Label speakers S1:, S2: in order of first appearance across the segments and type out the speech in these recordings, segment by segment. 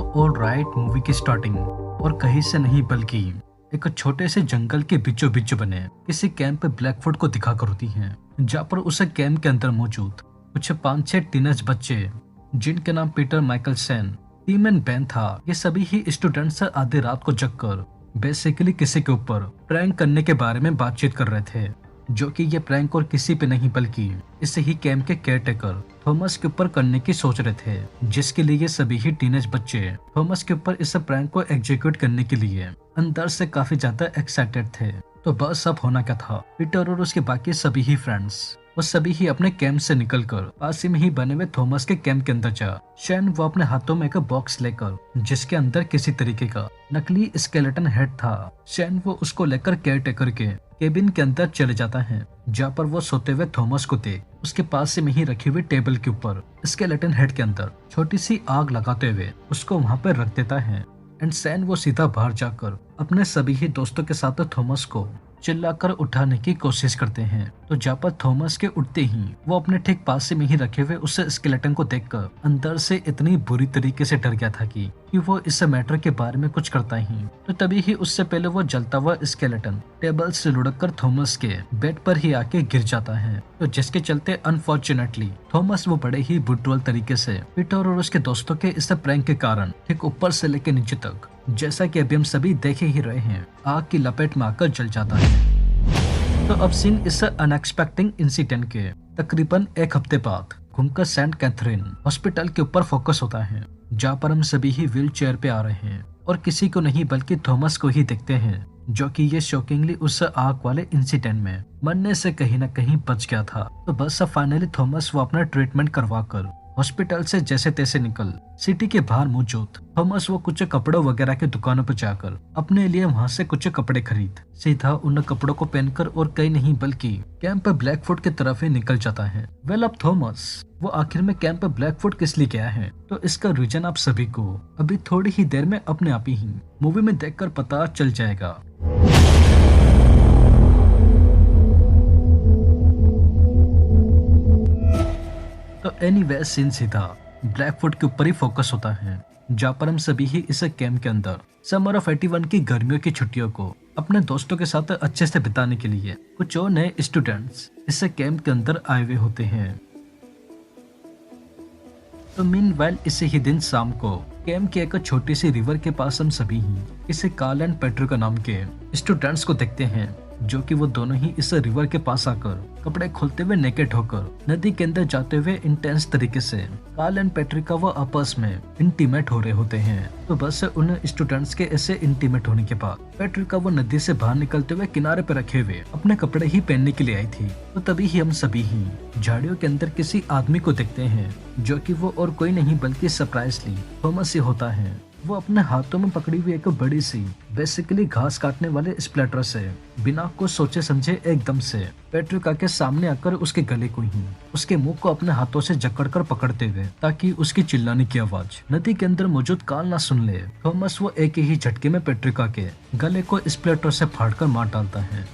S1: Alright movie की starting और कहीं से नहीं बल्कि एक छोटे से जंगल के बीचों बीच बने किसी कैंप पे ब्लैकफुट को दिखाकर होती है, जहाँ पर उस कैंप के अंदर मौजूद कुछ 5-6 टीनेज बच्चे जिनके नाम Peter Michael San, Tim and Ben था। ये सभी ही स्टूडेंट्स आधी रात को जगकर बेसिकली किसी के ऊपर प्रैंक करने के बारे में बातचीत कर रहे थे, जो कि ये प्रैंक और किसी पे नहीं बल्कि इसे ही कैंप के केयरटेकर थॉमस के ऊपर करने की सोच रहे थे, जिसके लिए ये सभी ही टीनेज बच्चे थॉमस के ऊपर इस प्रैंक को एग्जीक्यूट करने के लिए अंदर से काफी ज्यादा एक्साइटेड थे। तो बस अब होना क्या था, पीटर और उसके बाकी सभी ही फ्रेंड्स वो सभी ही अपने कैंप से निकलकर पास ही में ही बने हुए थॉमस के कैंप के अंदर जा। शैन वो अपने हाथों में एक बॉक्स लेकर जिसके अंदर किसी तरीके का नकली स्केलेटन हेड था, शैन वो उसको लेकर केयरटेकर के केबिन के अंदर चले जाता है, जहाँ पर वो सोते हुए थॉमस को देख उसके पास से में ही रखी हुई टेबल के ऊपर स्केलेटन हेड के अंदर छोटी सी आग लगाते हुए उसको वहाँ पर रख देता है। एंड सैन वो सीधा बाहर जाकर अपने सभी ही दोस्तों के साथ थॉमस को चिल्लाकर उठाने की कोशिश करते हैं। तो जहाँ पर थॉमस के उठते ही वो अपने ठीक पास से में ही रखे हुए उस स्केलेटन को देखकर अंदर से इतनी बुरी तरीके से डर गया था कि वो इस मैटर के बारे में कुछ करता ही। तो तभी ही उससे पहले वो जलता हुआ स्केलेटन टेबल से लुढ़क कर थॉमस के बेड पर ही आके गिर जाता है। तो जिसके चलते अनफॉर्चुनेटली थॉमस वो बड़े ही ब्रूटल तरीके से पीटर और उसके दोस्तों के इस प्रैंक के कारण ठीक ऊपर से लेकर नीचे तक, जैसा कि अभी हम सभी देखे ही रहे हैं, आग की लपेट में आकर जल जाता है। तो अब सीन इस अनएक्सपेक्टेड इंसिडेंट के तकरीबन एक हफ्ते बाद घूमकर सेंट कैथरीन हॉस्पिटल के ऊपर फोकस होता है, जहाँ पर हम सभी ही व्हील चेयर पे आ रहे हैं और किसी को नहीं बल्कि थॉमस को ही देखते हैं, जो कि ये शॉकिंगली उस आग वाले इंसिडेंट में मरने से कहीं ना कहीं बच गया था। तो बस अब फाइनली थॉमस वो अपना ट्रीटमेंट करवा कर हॉस्पिटल से जैसे तैसे निकल सिटी के बाहर मौजूद थॉमस वो कुछ कपड़ों वगैरह की दुकानों पर जाकर अपने लिए वहां से कुछ कपड़े खरीद सीधा उन कपड़ों को पहनकर और कहीं नहीं बल्कि कैंप ब्लैकफुट की तरफ ही निकल जाता है। वेल अब थॉमस वो आखिर में कैंप ब्लैकफुट किस लिए गया है, तो इसका रीजन आप सभी को अभी थोड़ी ही देर में अपने आप ही मूवी में देखकर पता चल जाएगा। तो एनीवे सीन सीधा ब्लैकफुट के ऊपर ही फोकस होता है, जहाँ पर हम सभी ही इस कैंप के अंदर समर ऑफ 81 की गर्मियों की छुट्टियों को अपने दोस्तों के साथ अच्छे से बिताने के लिए कुछ और नए स्टूडेंट्स इस कैंप के अंदर आए हुए होते हैं। तो मीनवाइल इसी ही दिन शाम को कैंप के एक छोटी सी रिवर के पास हम सभी ही इसे कार्ल एंड पेट्रिका नाम के स्टूडेंट्स को देखते हैं, जो कि वो दोनों ही इस रिवर के पास आकर कपड़े खोलते हुए नेकेड होकर नदी के अंदर जाते हुए इंटेंस तरीके से कार्ल एंड पेट्रिका वो आपस में इंटीमेट हो रहे होते हैं। तो बस उन स्टूडेंट्स के ऐसे इंटीमेट होने के बाद पेट्रिका वो नदी से बाहर निकलते हुए किनारे पे रखे हुए अपने कपड़े ही पहनने के लिए आई थी। तो तभी ही हम सभी ही झाड़ियों के अंदर किसी आदमी को देखते हैं, जो कि वो और कोई नहीं बल्कि सरप्राइजली थॉमस ही होता है। वो अपने हाथों में पकड़ी हुई एक बड़ी सी बेसिकली घास काटने वाले स्प्लेटर से बिना कुछ सोचे समझे एकदम से पेट्रिका के सामने आकर उसके गले को ही उसके मुंह को अपने हाथों से जकड़कर पकड़ते हुए ताकि उसकी चिल्लाने की आवाज नदी के अंदर मौजूद कार्ल ना सुन ले, थॉमस वो एक ही झटके में पेट्रिका के गले को स्प्लेटर से फाड़कर मार डालता है।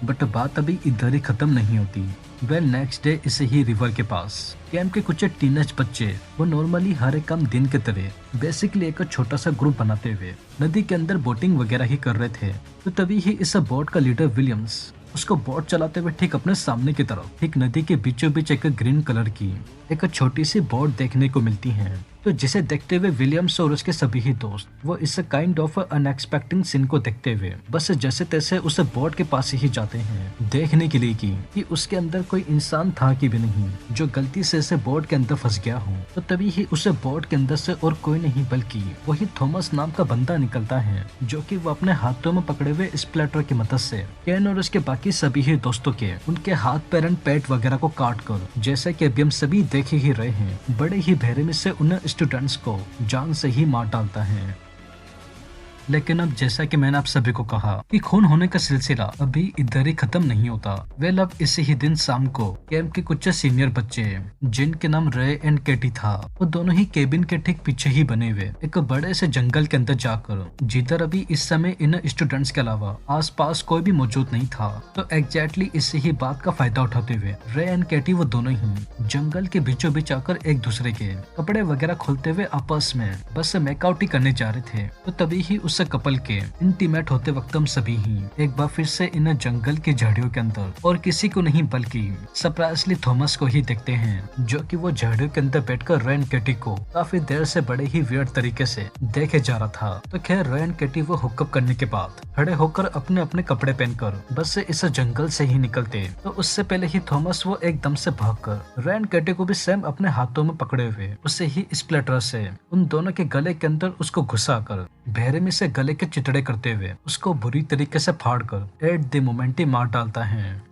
S1: बट बात अभी इधर ही खत्म नहीं होती। वेल नेक्स्ट डे इसे ही रिवर के पास कैंप के कुछ टीनेज बच्चे वो नॉर्मली हर एक काम दिन के तरह बेसिकली एक छोटा सा ग्रुप बनाते हुए नदी के अंदर बोटिंग वगैरह ही कर रहे थे। तो तभी ही इस बोट का लीडर विलियम्स उसको बोट चलाते हुए ठीक अपने सामने की तरफ ठीक नदी के बीचों बीच एक ग्रीन कलर की एक छोटी सी बोट देखने को मिलती है। तो जिसे देखते हुए विलियम्स और उसके सभी ही दोस्त वो इस काइंड ऑफ अनएक्सपेक्टेड सीन को देखते हुए बस जैसे तैसे उस बोट के पास ही जाते हैं देखने के लिए कि उसके अंदर कोई इंसान था कि भी नहीं जो गलती से इस बोट के अंदर फंस गया हो। तो तभी ही उस बोट के अंदर से और कोई नहीं बल्कि वही थॉमस नाम का बंदा निकलता है, जो कि वो अपने हाथों में पकड़े हुए स्प्लेटर की मदद से केन और उसके बाकी सभी ही दोस्तों के उनके हाथ पैर एंड पेट वगैरह को काट कर, जैसे कि अभी हम सभी देख ही रहे हैं, बड़े ही बेरहमी से उन स्टूडेंट्स को जान से ही मार डालता है। लेकिन अब जैसा कि मैंने आप सभी को कहा कि खून होने का सिलसिला अभी इधर ही खत्म नहीं होता। वेल अब इसी ही दिन शाम को कैंप के कुछ सीनियर बच्चे जिनके नाम रे एंड केटी था, वो दोनों ही केबिन के ठीक पीछे ही बने हुए एक बड़े से जंगल के अंदर जाकर, जिधर अभी इस समय इन स्टूडेंट्स के अलावा आसपास कोई भी मौजूद नहीं था, तो एग्जैक्टली इसी ही बात का फायदा उठाते हुए रे एंड केटी वो दोनों ही जंगल के बीचों बीच आकर एक दूसरे के कपड़े वगैरह खोलते हुए आपस में बस मेकआउट ही करने जा रहे थे। तो तभी ही उस कपल के इंटीमेट होते वक्त हम सभी ही एक बार फिर से इन जंगल की झाड़ियों के अंदर और किसी को नहीं बल्कि सरप्राइजली थॉमस को ही देखते हैं, जो कि वो झाड़ियों के अंदर बैठकर रे एंड केटी को काफी देर से बड़े ही वियर्ड तरीके से देखे जा रहा था। तो खैर रे एंड केटी वो हुकअप करने के बाद खड़े होकर अपने अपने कपड़े पहनकर बस इस जंगल से ही निकलते, तो उससे पहले ही थॉमस वो एकदम से भागकर रे एंड केटी को भी सेम अपने हाथों में पकड़े हुए उसे ही स्प्लिटर से उन दोनों के गले के अंदर उसको घुसाकर बेरहमी से गले के चितड़े करते हुए उसको बुरी तरीके से फाड़कर एट द मोमेंट ही मार डालता है।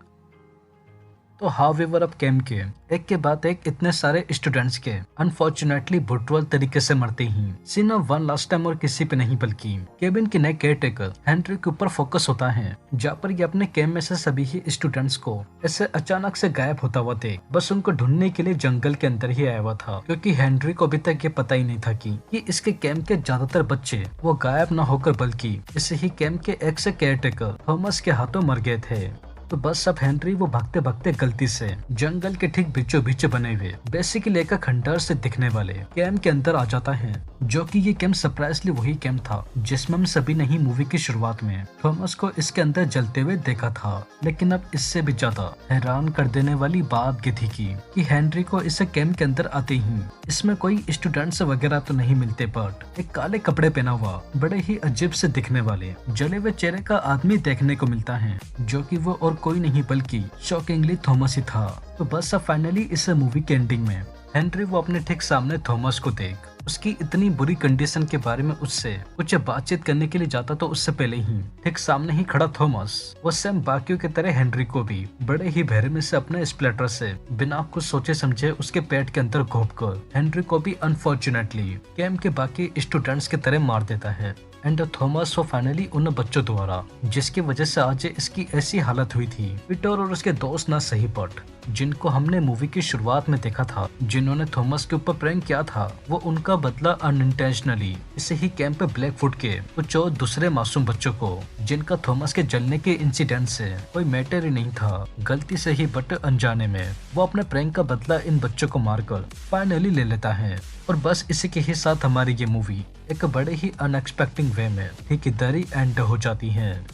S1: तो हाउएवर अब कैंप के एक के बाद एक इतने सारे स्टूडेंट्स के अनफॉर्चुनेटली ब्रुटल तरीके से मरते ही scene of one last time और किसी पे नहीं बल्कि केबिन के नए केयर टेकर हेनरी के ऊपर फोकस होता है, जहाँ पर ये अपने कैंप में से सभी ही स्टूडेंट्स को ऐसे अचानक से गायब होता हुआ देख बस उनको ढूंढने के लिए जंगल के अंदर ही आया हुआ था, क्योंकि हेनरी को अभी तक ये पता ही नहीं था कि इसके कैंप के ज्यादातर बच्चे वो गायब न होकर बल्कि इसे ही कैंप के एक से केयर टेकर थॉमस के हाथों मर गए थे। तो बस अब हेनरी वो भागते भागते गलती से जंगल के ठीक बीचों बीच बने हुए बेसिकली एक खंडर से दिखने वाले कैंप के अंदर आ जाता है, जो कि ये कैंप सरप्राइजली वही कैंप था जिसमें हम सभी ने ही मूवी की शुरुआत में थॉमस को इसके अंदर जलते हुए देखा था। लेकिन अब इससे भी ज्यादा हैरान कर देने वाली बात ये थी कि हेनरी को इस कैंप के अंदर आते ही इसमें कोई स्टूडेंट्स वगैरह तो नहीं मिलते, बट एक काले कपड़े पहना हुआ बड़े ही अजीब से दिखने वाले जले हुए चेहरे का आदमी देखने को मिलता है, जो कि वो और कोई नहीं बल्कि शॉकिंगली थॉमस ही था। तो बस अब फाइनली इस मूवी के एंडिंग में हेनरी वो अपने ठीक सामने थॉमस को देख उसकी इतनी बुरी कंडीशन के बारे में उससे कुछ बातचीत करने के लिए जाता, तो उससे पहले ही ठीक सामने ही खड़ा थॉमस वो सेम बाकियों की तरह हेनरी को भी बड़े ही बेरहमी से अपने स्प्लेटर से बिना कुछ सोचे समझे उसके पेट के अंदर घोंपकर हेनरी को भी अनफॉर्चुनेटली कैंप के बाकी स्टूडेंट्स की तरह मार देता है। एंड थॉमस वो फाइनली उन बच्चों द्वारा जिसकी वजह से आज इसकी ऐसी हालत हुई थी, पीटर और उसके दोस्त ना सही बट जिनको हमने मूवी की शुरुआत में देखा था जिन्होंने थॉमस के ऊपर प्रैंक किया था, वो उनका बदला अनइंटेंशनली इसे ही कैंप पे ब्लैकफुट के कुछ और दूसरे मासूम बच्चों को जिनका थॉमस के जलने के इंसिडेंट से कोई मैटर ही नहीं था, गलती से ही बट अनजाने में वो अपने प्रैंक का बदला इन बच्चों को मारकर फाइनली ले लेता है। और बस इसी के ही साथ हमारी ये मूवी एक बड़े ही अनएक्सपेक्टेड वे में ठीक इधर ही एंड हो जाती है।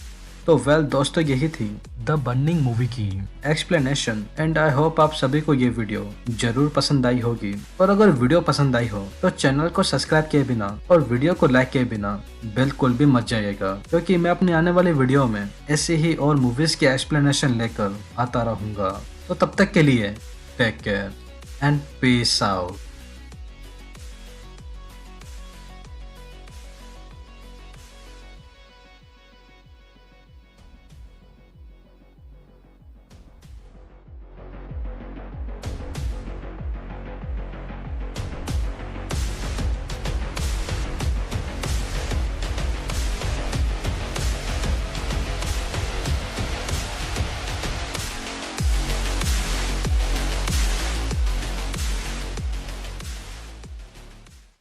S1: तो वेल दोस्तों, यही थी द बर्निंग मूवी की एक्सप्लेनेशन एंड आई होप आप सभी को ये वीडियो जरूर पसंद आई होगी। और अगर वीडियो पसंद आई हो तो चैनल को सब्सक्राइब किए बिना और वीडियो को लाइक किए बिना बिल्कुल भी मत जाइएगा, क्योंकि मैं अपने आने वाले वीडियो में ऐसे ही और मूवीज के एक्सप्लेनेशन लेकर आता रहूंगा। तो तब तक के लिए take care and peace out.